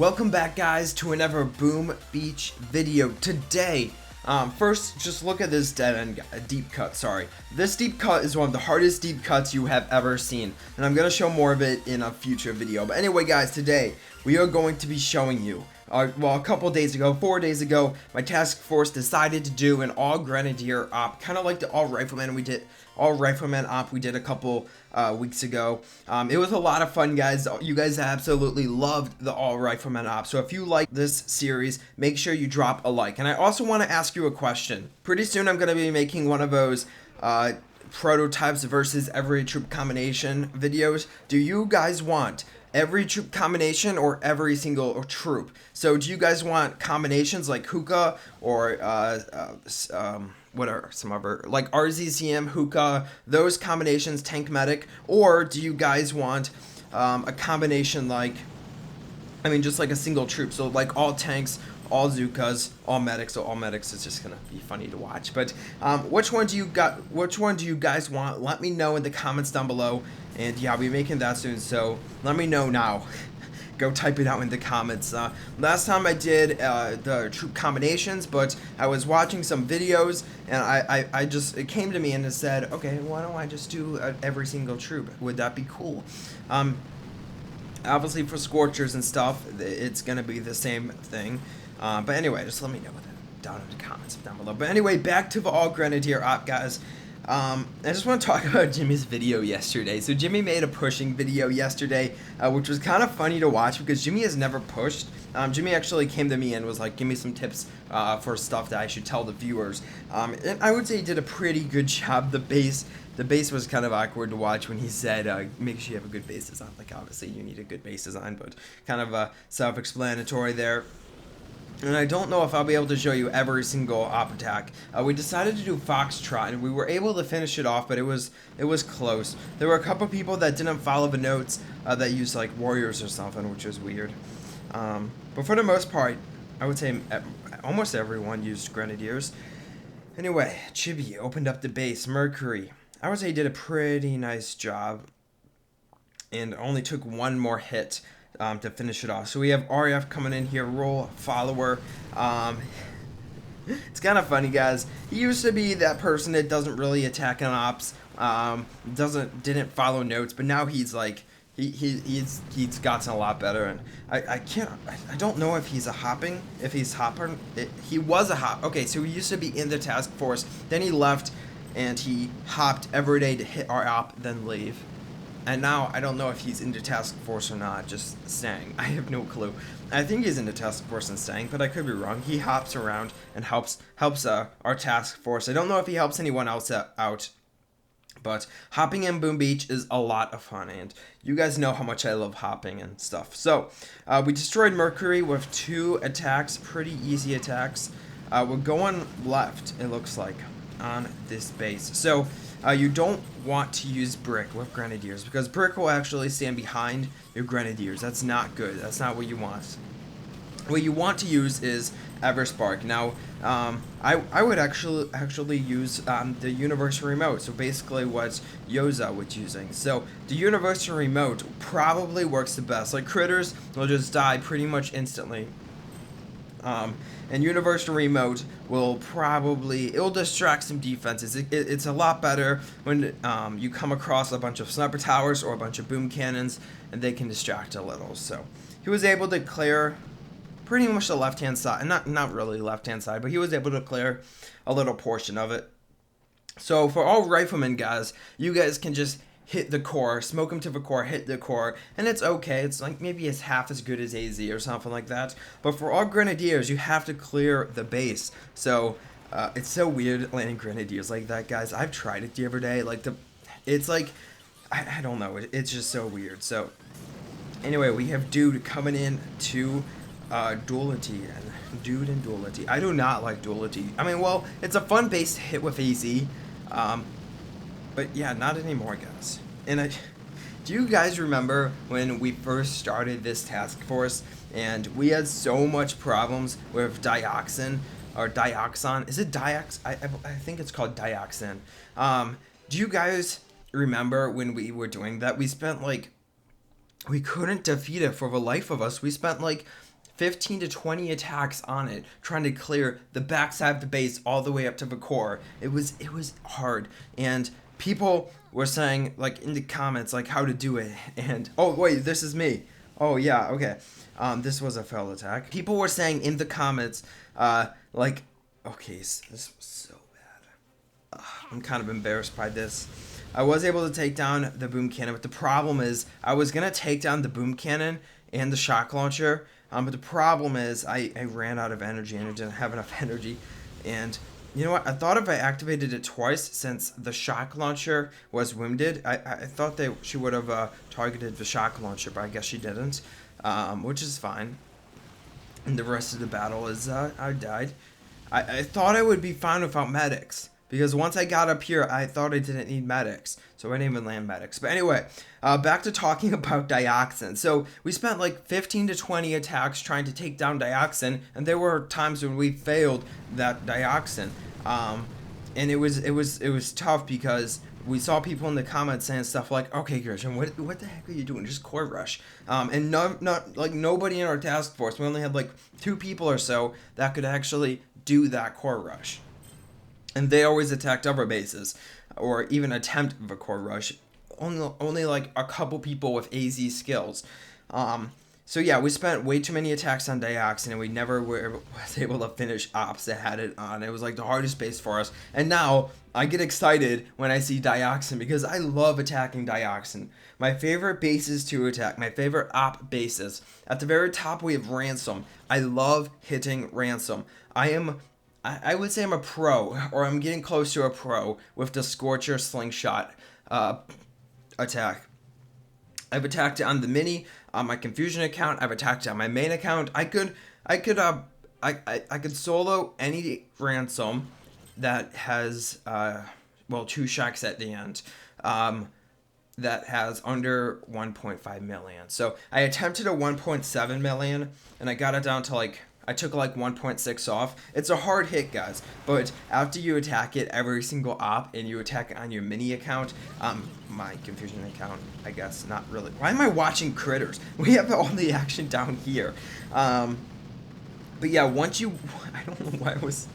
Welcome back, guys, to another Boom Beach video. Today, first, just look at this dead end deep cut. Sorry, this deep cut is one of the hardest deep cuts you have ever seen, and I'm gonna show more of it in a future video. But anyway, guys, today we are going to be showing you. Well, a couple days ago, 4 days ago, my task force decided to do an all Grenadier op, kind of like the all Rifleman op we did a couple weeks ago. It was a lot of fun, guys. You guys absolutely loved the all Rifleman op. So if you like this series, make sure you drop a like. And I also want to ask you a question. Pretty soon, I'm going to be making one of those prototypes versus every troop combination videos. Do you guys want every troop combination or every single troop? So do you guys want combinations like hookah or what are some other, like RZCM, hookah, those combinations, tank medic? Or do you guys want a combination like, I mean, just like a single troop, so like all tanks, all Zookas, all medics? So all medics is just gonna be funny to watch. But which one do you guys want? Let me know in the comments down below. And yeah, I'll be making that soon, so let me know now. Go type it out in the comments. Last time I did the troop combinations, but I was watching some videos and it came to me and it said, okay, why don't I just do every single troop? Would that be cool? Obviously for Scorchers and stuff, it's gonna be the same thing. But anyway, just let me know down in the comments down below. But anyway, back to the all Grenadier op, guys. I just want to talk about Jimmy's video yesterday. So Jimmy made a pushing video yesterday, which was kind of funny to watch because Jimmy has never pushed. Jimmy actually came to me and was like, give me some tips for stuff that I should tell the viewers. And I would say he did a pretty good job. The base was kind of awkward to watch when he said, make sure you have a good base design. Like, obviously you need a good base design, but kind of self-explanatory there. And I don't know if I'll be able to show you every single op attack. We decided to do Foxtrot, and we were able to finish it off, but it was close. There were a couple people that didn't follow the notes that used like warriors or something, which was weird. But for the most part, I would say almost everyone used Grenadiers. Anyway, Chibi opened up the base. Mercury, I would say he did a pretty nice job, and only took one more hit to finish it off. So we have RF coming in here, roll follower. It's kind of funny, guys. He used to be that person that doesn't really attack on ops, didn't follow notes, but now he's like he's gotten a lot better. And I don't know if he's hopping. He was a hop. Okay, so he used to be in the task force, then he left and he hopped every day to hit our op, then leave. And now I don't know if he's into task force or not, just staying. I have no clue. I think he's into task force and staying, but I could be wrong. He hops around and helps our task force. I don't know if he helps anyone else out, but hopping in Boom Beach is a lot of fun, and you guys know how much I love hopping and stuff. So we destroyed Mercury with 2 attacks, pretty easy attacks. We're going left, it looks like, on this base. So you don't want to use brick with Grenadiers because brick will actually stand behind your Grenadiers. That's not good. That's not what you want. What you want to use is Everspark. Now, I would actually use the Universal Remote. So basically what Yoza was using. So the Universal Remote probably works the best. Like critters will just die pretty much instantly. And Universal Remote it'll distract some defenses. It's a lot better when you come across a bunch of sniper towers or a bunch of boom cannons, and they can distract a little. So he was able to clear pretty much the left-hand side, not really left-hand side, but he was able to clear a little portion of it. So for all riflemen, guys, you guys can just hit the core, smoke him to the core, hit the core, and it's okay. It's like maybe it's half as good as AZ or something like that. But for all Grenadiers, you have to clear the base. So it's so weird landing Grenadiers like that, guys. I've tried it the other day. It's like, I don't know. It's just so weird. So anyway, we have Dude coming in to Duality, and Dude and Duality. I do not like Duality. I mean, well, it's a fun base to hit with AZ. But yeah, not anymore, guys. And do you guys remember when we first started this task force and we had so much problems with Dioxin or Dioxon? Is it Diox? I think it's called Dioxin. Do you guys remember when we were doing that? We spent like we couldn't defeat it for the life of us. We spent like 15 to 20 attacks on it, trying to clear the backside of the base all the way up to the core. It was hard, and people were saying like in the comments like how to do it. And oh wait, this is me. Oh yeah, okay. This was a failed attack. People were saying in the comments, like, okay, so this was so bad. I'm kind of embarrassed by this. I was able to take down the boom cannon, but the problem is I was gonna take down the boom cannon and the shock launcher, but the problem is I ran out of energy and I didn't have enough energy. And you know what? I thought if I activated it twice, since the shock launcher was wounded, I thought she would have targeted the shock launcher, but I guess she didn't, which is fine. And the rest of the battle is I died. I thought I would be fine without medics, because once I got up here, I thought I didn't need medics, so I didn't even land medics. But anyway, back to talking about Dioxin. So we spent like 15 to 20 attacks trying to take down Dioxin, and there were times when we failed that Dioxin. And it was tough because we saw people in the comments saying stuff like, "Okay, Christian, what the heck are you doing? Just core rush." And not like nobody in our task force. We only had like 2 people or so that could actually do that core rush. And they always attacked other bases, or even attempt the core rush. Only like a couple people with AZ skills. So yeah, we spent way too many attacks on Dioxin, and we never was able to finish ops that had it on. It was like the hardest base for us. And now I get excited when I see Dioxin, because I love attacking Dioxin. My favorite bases to attack, my favorite op bases. At the very top we have Ransom. I love hitting Ransom. I would say I'm a pro, or I'm getting close to a pro with the Scorcher Slingshot attack. I've attacked it on the mini, on my Confusion account. I've attacked it on my main account. I could solo any Ransom that has 2 shocks at the end. That has under 1.5 million. So I attempted a 1.7 million, and I got it down to like, I took like 1.6 off. It's a hard hit, guys, but after you attack it every single op, and you attack it on your mini account, my Confusion account, I guess, not really. Why am I watching Critters? We have all the action down here. But yeah, once you, I don't know why I was,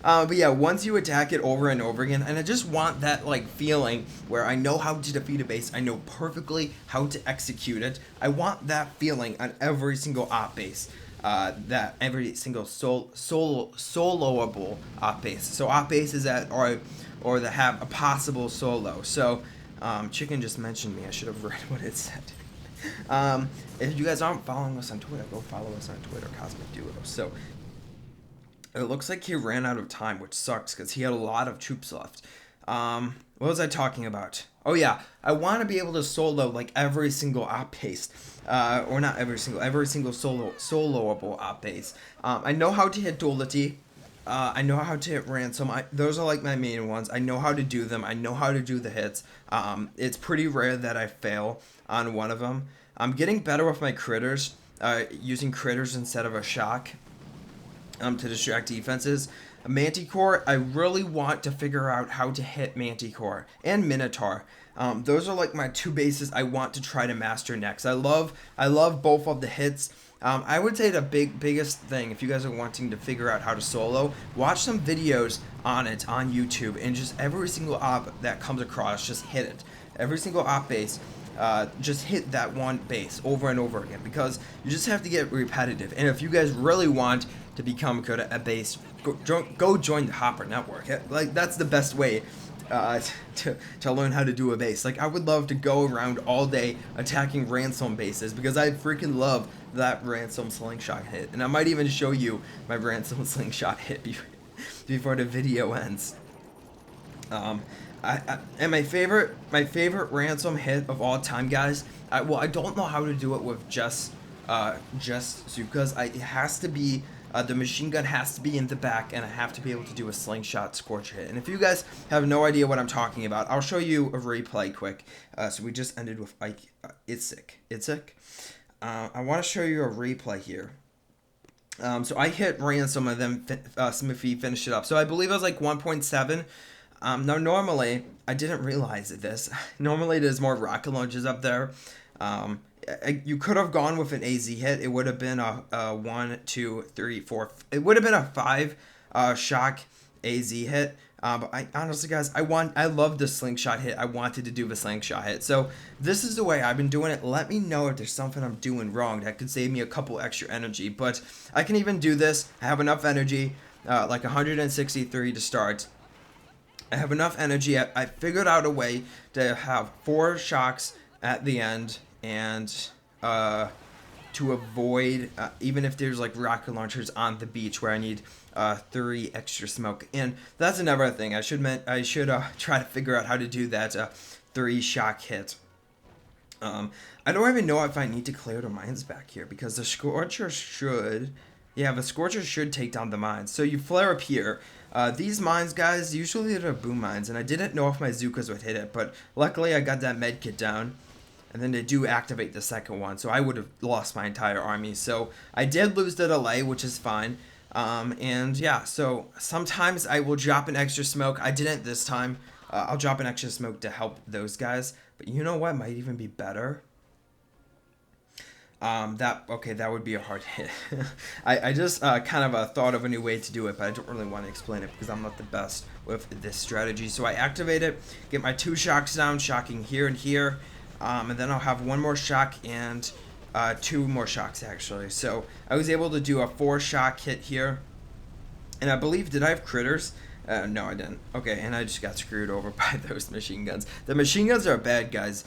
but yeah, once you attack it over and over again, and I just want that like feeling where I know how to defeat a base, I know perfectly how to execute it. I want that feeling on every single op base. That every single soloable op base. So op bases that or that have a possible solo. So Chicken just mentioned me. I should have read what it said. If you guys aren't following us on Twitter, go follow us on Twitter, CosmicDuo. So it looks like he ran out of time, which sucks because he had a lot of troops left. What was I talking about? Oh yeah, I want to be able to solo like every single op base, or not every single soloable op base. I know how to hit Duality. I know how to hit Ransom. Those are like my main ones. I know how to do them. I know how to do the hits. It's pretty rare that I fail on one of them. I'm getting better with my critters, using critters instead of a shock to distract defenses. Manticore, I really want to figure out how to hit Manticore and Minotaur. Those are like my 2 bases I want to try to master next. I love both of the hits. I would say the biggest thing, if you guys are wanting to figure out how to solo, watch some videos on it on YouTube, and just every single op that comes across, just hit it. Every single op base, just hit that one base over and over again, because you just have to get repetitive. And if you guys really want to become good at a base, go join the Hopper Network. Like, that's the best way to learn how to do a base. Like, I would love to go around all day attacking Ransom bases, because I freaking love that Ransom Slingshot hit. And I might even show you my Ransom Slingshot hit before the video ends. And my favorite Ransom hit of all time, guys. I don't know how to do it with just Zukas. It has to be. The machine gun has to be in the back, and I have to be able to do a Slingshot Scorcher hit. And if you guys have no idea what I'm talking about, I'll show you a replay quick. So we just ended with Itzik. I want to show you a replay here. So I hit Ransom, and then Smithy finished it up. So I believe it was like 1.7. Now normally, I didn't realize this. Normally there's more rocket launches up there. You could have gone with an AZ hit. It would have been a 1, 2, 3, 4. It would have been a 5 shock AZ hit. But I honestly, guys, I love the slingshot hit. I wanted to do the slingshot hit. So this is the way I've been doing it. Let me know if there's something I'm doing wrong that could save me a couple extra energy. But I can even do this. I have enough energy, like 163 to start. I have enough energy. I figured out a way to have 4 shocks at the end, and to avoid even if there's like rocket launchers on the beach where I need 3 extra smoke. And that's another thing. I should try to figure out how to do that 3 shock hit. I don't even know if I need to clear the mines back here, because the Scorcher should, yeah, the Scorcher should take down the mines. So you flare up here. These mines, guys, usually they're boom mines, and I didn't know if my Zookas would hit it, but luckily I got that med kit down, and then they do activate the second one, so I would have lost my entire army. So I did lose the delay, which is fine. And yeah, so sometimes I will drop an extra smoke. I didn't this time. I'll drop an extra smoke to help those guys, but you know what might even be better? That would be a hard hit. I just kind of thought of a new way to do it, but I don't really want to explain it because I'm not the best with this strategy. So I activate it, get my 2 shocks down, shocking here and here, and then I'll have 1 more shock and 2 more shocks actually. So I was able to do a 4 shock hit here, and I believe, did I have critters? No, I didn't. Okay, and I just got screwed over by those machine guns. The machine guns are bad, guys.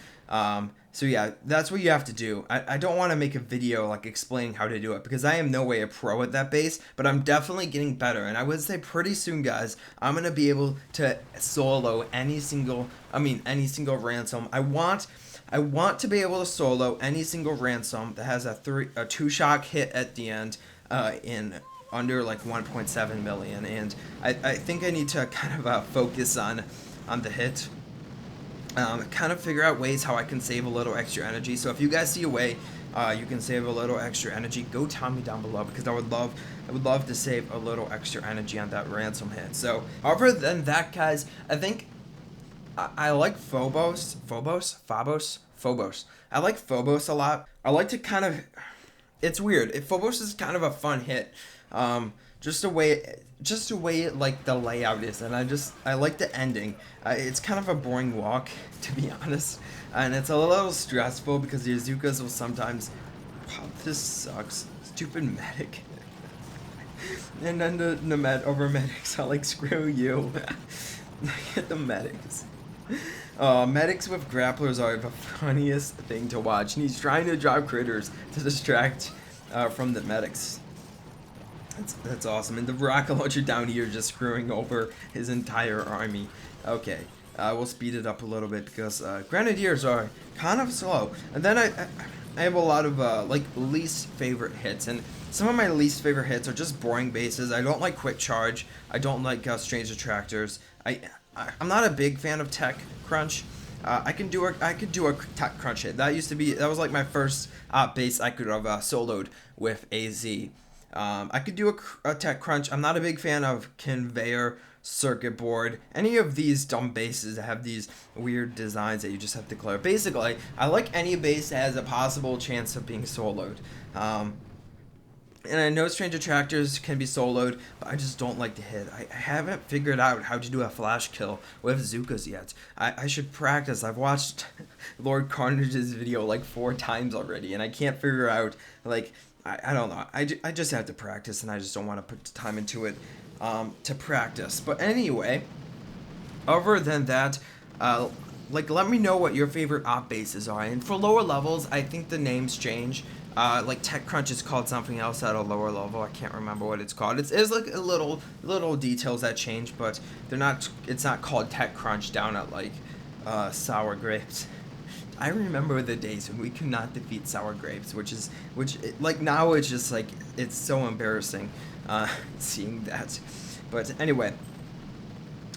So yeah, that's what you have to do. I don't want to make a video like explaining how to do it, because I am no way a pro at that base, but I'm definitely getting better. And I would say pretty soon, guys, I'm going to be able to solo any single ransom. I want to be able to solo any single ransom that has a 2 shock hit at the end in under like 1.7 million. And I think I need to kind of focus on the hit. Kind of figure out ways how I can save a little extra energy. So if you guys see a way you can save a little extra energy, go tell me down below, because I would love to save a little extra energy on that ransom hit. So other than that, guys, I think I like Phobos. I like Phobos a lot. I like to kind of, it's weird. Phobos is kind of a fun hit. Just the way like the layout is, and I like the ending. It's kind of a boring walk, to be honest, and it's a little stressful because the Azukas will sometimes, wow, this sucks, stupid medic. And then the medics are like, screw you. Get the medics. Medics with grapplers are the funniest thing to watch, and he's trying to drop critters to distract from the medics. That's awesome. And the rocket launcher down here just screwing over his entire army. Okay, we'll speed it up a little bit because Grenadiers are kind of slow. And then I have a lot of like least favorite hits, and some of my least favorite hits are just boring bases. I don't like quick charge. I don't like strange attractors. I'm not a big fan of tech crunch. I could do a tech crunch hit. That was like my first base I could have soloed with AZ. I could do a tech crunch. I'm not a big fan of conveyor, circuit board, any of these dumb bases that have these weird designs that you just have to clear. Basically, I like any base that has a possible chance of being soloed. And I know strange attractors can be soloed, but I just don't like to hit. I haven't figured out how to do a flash kill with Zookas yet. I should practice. I've watched Lord Carnage's video like 4 times already, and I can't figure out, like, I don't know. I just have to practice, and I just don't want to put time into it to practice. But anyway, other than that, like, let me know what your favorite op bases are. And for lower levels, I think the names change. Like TechCrunch is called something else at a lower level. I can't remember what it's called. It's like a little details that change, but they're not. It's not called TechCrunch down at like Sour Grapes. I remember the days when we could not defeat Sour Grapes, like now it's just like it's so embarrassing seeing that. But anyway,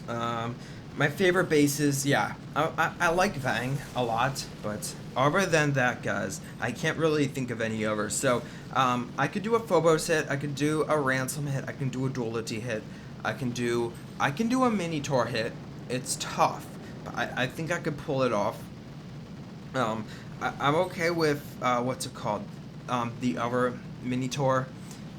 my favorite bases, yeah, I like Vang a lot, but other than that, guys, I can't really think of any others. So I could do a Phobos hit, I could do a Ransom hit, I can do a Duality hit, I can do a Minotaur hit. It's tough, but I think I could pull it off. I'm okay with what's it called? The other Minotaur,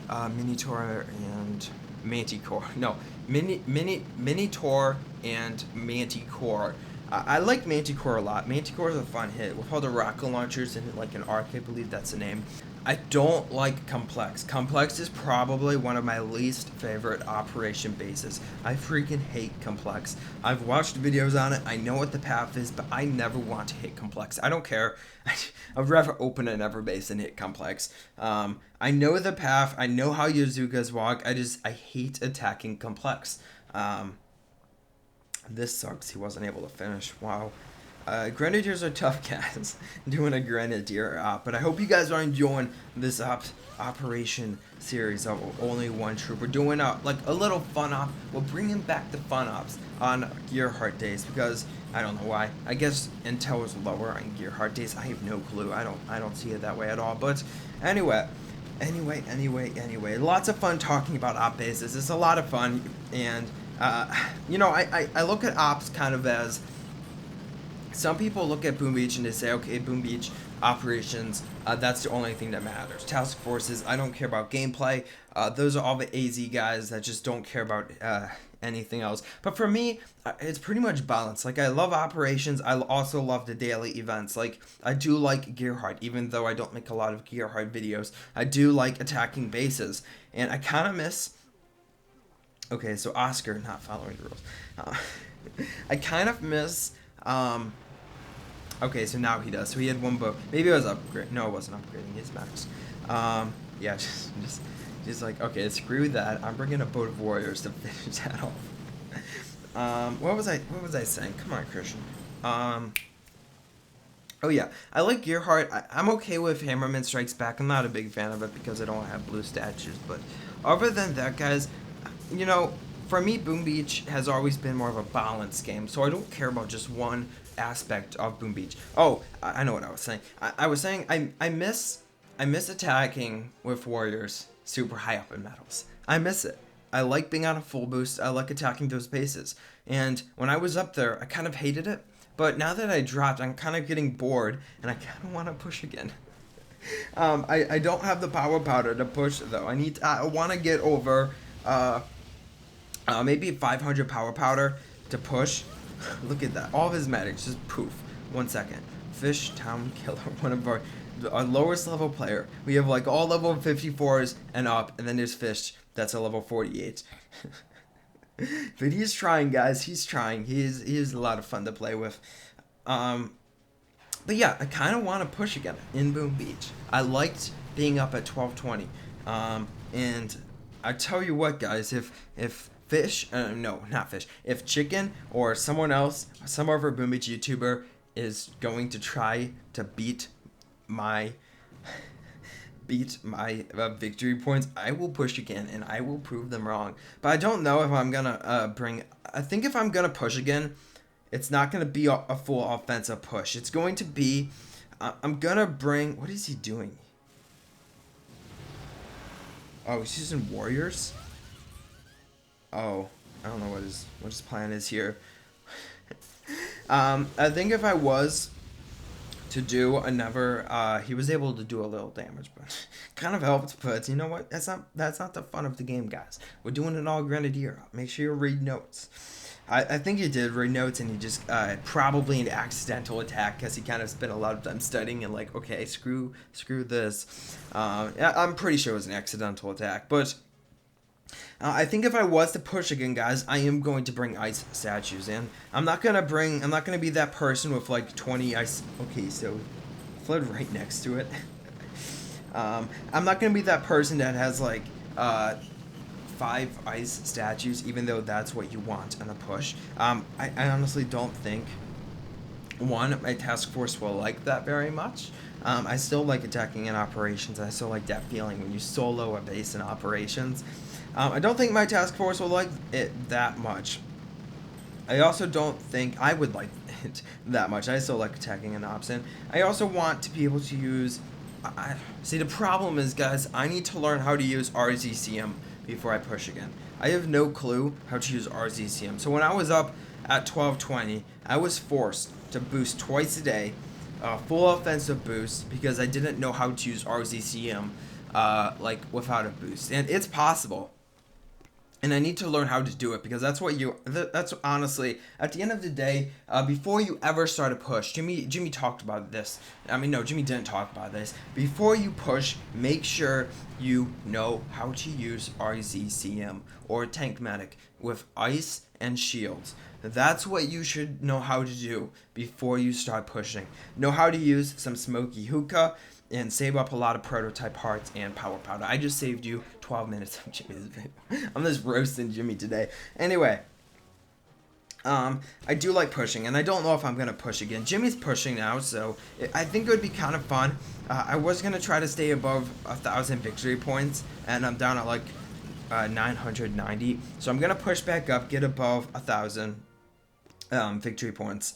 Minotaur and Manticore. No, Minotaur and Manticore. I like Manticore a lot. Manticore is a fun hit with all the rocket launchers and like an arc. I believe that's the name. I don't like Complex. Complex is probably one of my least favorite operation bases. I freaking hate Complex. I've watched videos on it. I know what the path is, but I never want to hit Complex. I don't care. I'd rather open another base than hit Complex. I know the path. I know how Yazukas walk. I hate attacking Complex. This sucks. He wasn't able to finish. Wow. Grenadiers are tough guys doing a Grenadier op, but I hope you guys are enjoying this operation series of only one troop. We're doing like a little fun op. We're bringing back the fun ops on Gearheart days because I don't know why. I guess Intel is lower on Gearheart days. I have no clue. I don't see it that way at all. But anyway, lots of fun talking about op bases. It's a lot of fun, and you know, I look at ops kind of as. Some people look at Boom Beach and they say, okay, Boom Beach operations, that's the only thing that matters. Task forces, I don't care about gameplay. Those are all the AZ guys that just don't care about anything else. But for me, it's pretty much balanced. Like, I love operations. I also love the daily events. Like, I do like Gearheart, even though I don't make a lot of Gearheart videos. I do like attacking bases. And I kind of miss... Okay, so Oscar not following the rules. I kind of miss... Okay, so now he does. So he had one bow. Maybe it was upgrade. No, it wasn't upgrading his max. Yeah, just like, okay, screw that. I'm bringing a boat of warriors to finish that off. What was I saying? Come on, Christian. Oh yeah, I like Gearheart. I'm okay with Hammerman Strikes Back. I'm not a big fan of it because I don't have blue statues. But other than that, guys, you know, for me, Boom Beach has always been more of a balanced game, so I don't care about just one aspect of Boom Beach. Oh, I know what I was saying. I was saying I miss attacking with warriors super high up in metals. I miss it. I like being on a full boost. I like attacking those bases. And when I was up there, I kind of hated it. But now that I dropped, I'm kind of getting bored, and I kind of want to push again. I don't have the power powder to push though. I want to get over maybe 500 power powder to push. Look at that. All of his medics just poof. 1 second. Fish Town Killer, one of our lowest level player. We have like all level 54s and up, and then there's Fish. That's a level 48. But he's trying, guys. He's trying. He is a lot of fun to play with. But yeah, I kind of want to push again in Boom Beach. I liked being up at 1220. And I tell you what, guys, if Fish, no, not Fish, if Chicken or someone else, some other Boom Beach YouTuber is going to try to beat my victory points, I will push again and I will prove them wrong. But I don't know if I'm gonna I think if I'm gonna push again, it's not gonna be a full offensive push. It's going to be, I'm gonna bring, what is he doing? Oh, he's using warriors? Oh, I don't know what his plan is here. I think if I was to do another, he was able to do a little damage, but kind of helped. But you know what? That's not the fun of the game, guys. We're doing it all Grenadier. Make sure you read notes. I think he did read notes, and he just probably an accidental attack because he kind of spent a lot of time studying and like, okay, screw this. Yeah, I'm pretty sure it was an accidental attack, but. I think if I was to push again, guys, I am going to bring ice statues in. I'm not gonna be that person with like 20 ice. Okay, so fled right next to it. I'm not gonna be that person that has like 5 ice statues, even though that's what you want on a push. I honestly don't think my task force will like that very much. I still like attacking in operations. I still like that feeling when you solo a base in operations. I don't think my task force will like it that much. I also don't think I would like it that much. I still like attacking in ops, and I also want to be able to use... See, the problem is, guys, I need to learn how to use RZCM before I push again. I have no clue how to use RZCM. So when I was up at 1220, I was forced to boost twice a day full offensive boost because I didn't know how to use RZCM like without a boost, and it's possible. And I need to learn how to do it because that's honestly at the end of the day, before you ever start a push, Jimmy talked about this. I mean, no, Jimmy didn't talk about this. Before you push, make sure you know how to use RZCM or Tank Medic with ice and shields. That's what you should know how to do before you start pushing. Know how to use some smoky hookah and save up a lot of prototype hearts and power powder. I just saved you 12 minutes of Jimmy's video. I'm just roasting Jimmy today. Anyway, I do like pushing, and I don't know if I'm going to push again. Jimmy's pushing now, so I think it would be kind of fun. I was going to try to stay above 1,000 victory points, and I'm down at like 990. So I'm going to push back up, get above 1,000 victory points.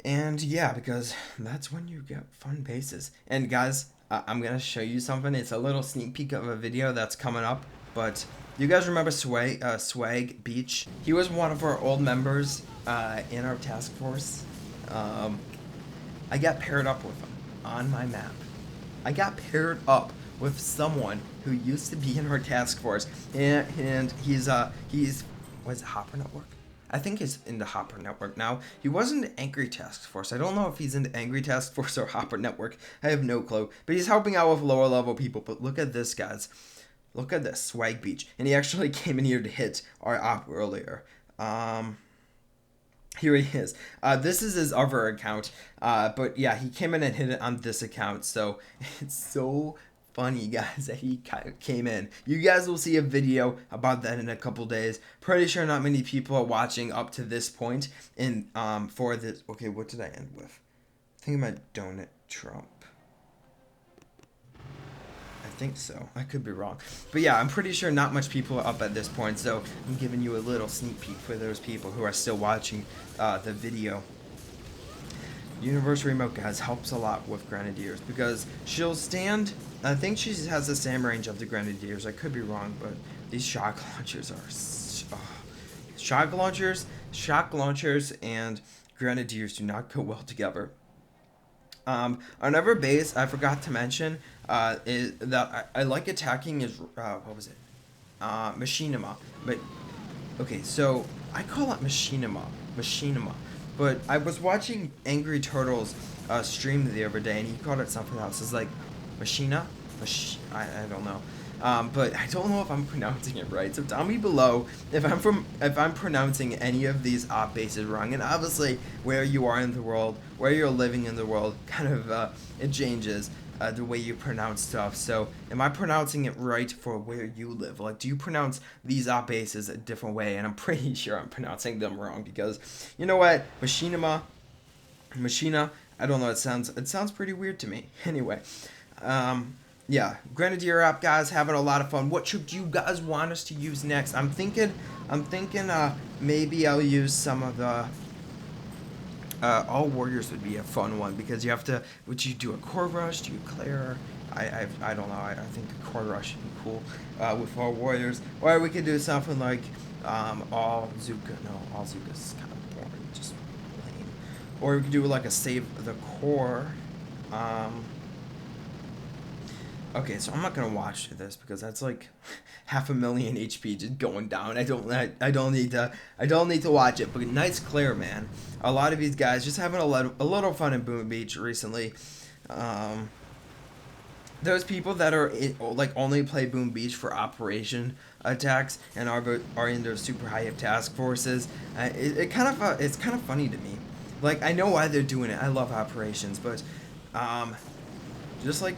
And yeah, because that's when you get fun bases. And guys, I'm going to show you something. It's a little sneak peek of a video that's coming up. But you guys remember Swag Beach? He was one of our old members in our task force. I got paired up with him on my map. I got paired up with someone who used to be in our task force. And he's was it Hopper Network? I think he's in the Hopper Network now. He was in the Angry Task Force. I don't know if he's in the Angry Task Force or Hopper Network. I have no clue. But he's helping out with lower level people. But look at this, guys. Look at this, Swag Beach. And he actually came in here to hit our op earlier. Here he is. This is his other account. But yeah, he came in and hit it on this account. So it's so funny, guys, that he came in. You guys will see a video about that in a couple days. Pretty sure not many people are watching up to this point. And for this, okay, what did I end with? I think I might Donut Trump. I think so. I could be wrong. But yeah, I'm pretty sure not much people are up at this point. So I'm giving you a little sneak peek for those people who are still watching the video. Universe Remote, guys, helps a lot with Grenadiers because she'll stand. I think she has the same range of the Grenadiers. I could be wrong, but these shock launchers are shock launchers and Grenadiers do not go well together. Another base I forgot to mention is that I like attacking is what was it? Machinima. But okay, so I call it Machinima. But I was watching Angry Turtles stream the other day, and he called it something else. It's like Machina? I don't know. But I don't know if I'm pronouncing it right. So tell me below if I'm pronouncing any of these op bases wrong. And obviously, where you are in the world, where you're living in the world, kind of it changes the way you pronounce stuff. So am I pronouncing it right for where you live? Like, do you pronounce these op bases a different way? And I'm pretty sure I'm pronouncing them wrong because you know what, Machina. I don't know. It sounds pretty weird to me. Anyway. Yeah, Grenadier app, guys, having a lot of fun. What should you guys want us to use next? I'm thinking, maybe I'll use some of the, All Warriors would be a fun one because you have to, would you do a Core Rush? Do you Claire? I don't know, I think a Core Rush would be cool, with All Warriors. Or we could do something like, All Zuka. No, All Zuka's kind of boring, just lame. Or we could do like a Save the Core, Okay, so I'm not gonna watch this because that's like 500,000 HP just going down. I don't need to watch it. But nice Claire, man. A lot of these guys just having a little fun in Boom Beach recently. Those people that are like only play Boom Beach for operation attacks and are in those super high up task forces. It's kind of funny to me. Like I know why they're doing it. I love operations, but just like.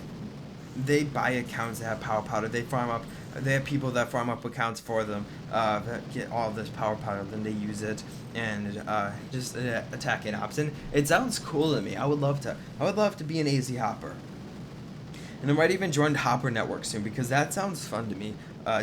They buy accounts that have power powder. They have people that farm up accounts for them that get all this power powder. Then they use it and just attacking ops. And it sounds cool to me. I would love to be an AZ Hopper. And I might even join the Hopper Network soon because that sounds fun to me.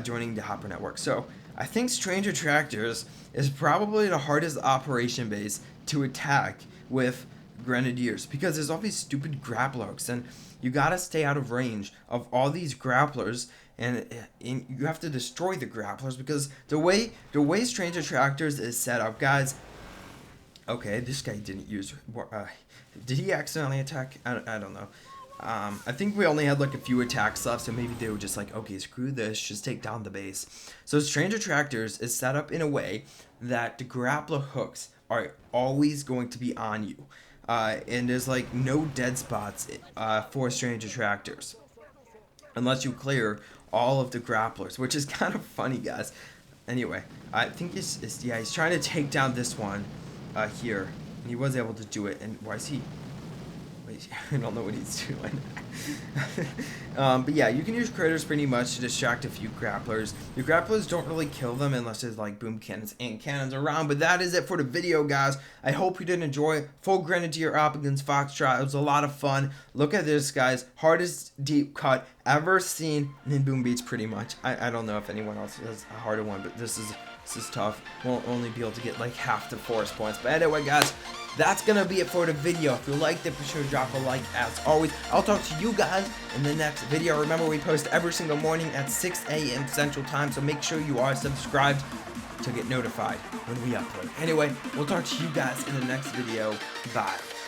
Joining the Hopper Network. So I think Stranger Tractors is probably the hardest operation base to attack with Grenadiers because there's all these stupid grapplers and you gotta stay out of range of all these grapplers and you have to destroy the grapplers because the way Stranger Tractors is set up, guys, Okay, this guy didn't use. Did he accidentally attack? I don't know. I think we only had like a few attacks left, so maybe they were just like, okay, screw this, just take down the base. So Strange Attractors is set up in a way that the grappler hooks are always going to be on you. And there's like no dead spots for Strange Attractors. Unless you clear all of the grapplers, which is kind of funny, guys. Anyway, I think he's trying to take down this one here. And he was able to do it. And why is he... I don't know what he's doing. But yeah, you can use critters pretty much to distract a few grapplers. Your grapplers don't really kill them unless there's like boom cannons and cannons around. But that is it for the video, guys. I hope you did enjoy. Full Grenadier up against Foxtrot. It was a lot of fun. Look at this, guys. Hardest deep cut ever seen in Boom Beats, pretty much. I don't know if anyone else has a harder one, but this is tough. Won't only be able to get like half the force points. But anyway, guys, that's gonna be it for the video. If you liked it, be sure to drop a like as always. I'll talk to you guys in the next video. Remember, we post every single morning at 6 a.m. Central Time, so make sure you are subscribed to get notified when we upload. Anyway, we'll talk to you guys in the next video. Bye.